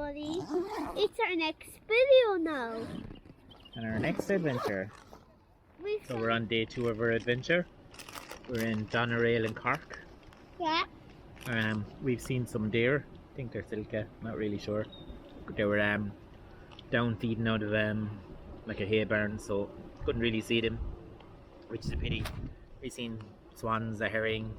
everybody. It's our next video now. And our next adventure. So we're on day 2 of our adventure. We're in Doneraile in Cork. Yeah. We've seen some deer. I think they're sika, not really sure. They were down feeding out of like a hay barn, so couldn't really see them, which is a pity. We've seen swans, a herring.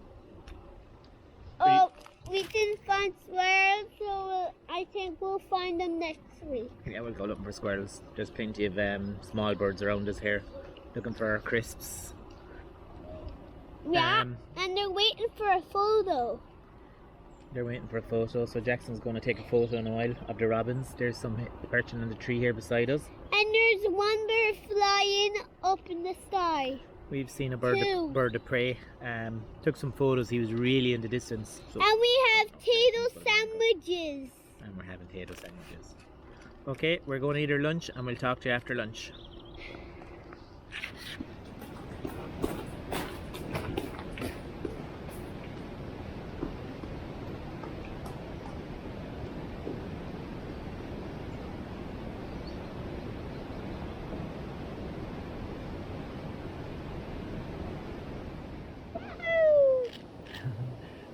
Oh, we didn't find squirrels, so I think we'll find them next week. Yeah, we'll go looking for squirrels. There's plenty of small birds around us here, looking for our crisps. Yeah, and they're waiting for a photo. They're waiting for a photo, so Jackson's going to take a photo in a while of the robins. There's some perching on the tree here beside us. And there's one bird flying up in the sky. We've seen a bird of prey. Took some photos. He was really in the distance. So. And we have potato sandwiches. And we're having potato sandwiches. Okay, we're going to eat our lunch and we'll talk to you after lunch.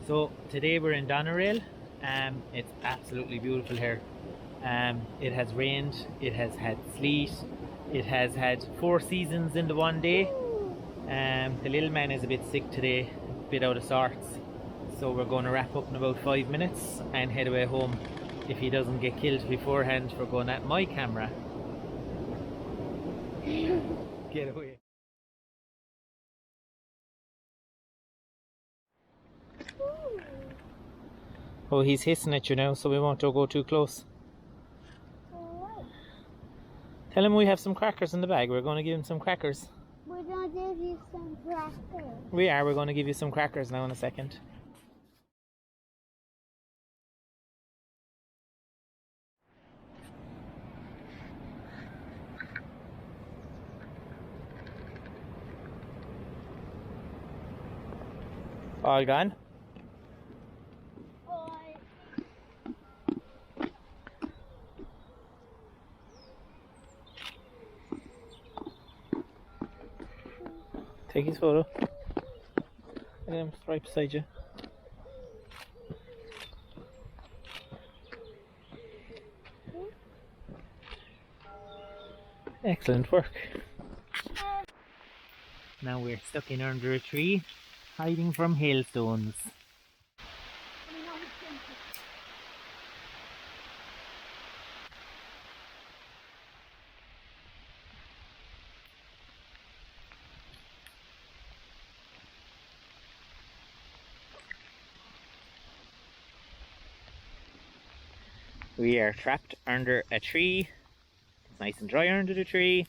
So today we're in Doneraile. It's absolutely beautiful here. It has rained, it has had sleet, it has had 4 seasons in the one day. The little man is a bit sick today, a bit out of sorts. So we're going to wrap up in about 5 minutes and head away home. If he doesn't get killed beforehand, we're going at my camera. Get away. Oh, he's hissing at you now, so we won't go too close. Tell him we have some crackers in the bag. We're going to give him some crackers. We're going to give you some crackers. We are. We're going to give you some crackers now in a second. All gone? Take his photo. Look at him right beside you. Excellent work. Now we're stuck in under a tree, hiding from hailstones. We are trapped under a tree. It's nice and dry under the tree,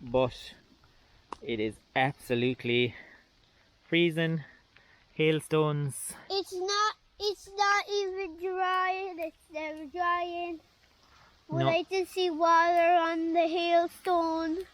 but it is absolutely freezing. Hailstones. It's not even drying, it's never drying. Would No. like to see water on the hailstone.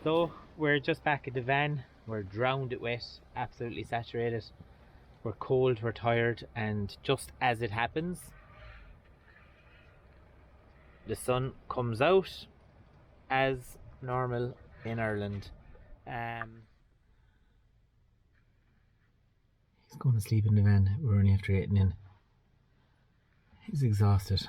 So we're just back at the van. We're drowned it wet, absolutely saturated. We're cold, we're tired, and just as it happens, the sun comes out as normal in Ireland. He's going to sleep in the van. We're only after 8 in. He's exhausted.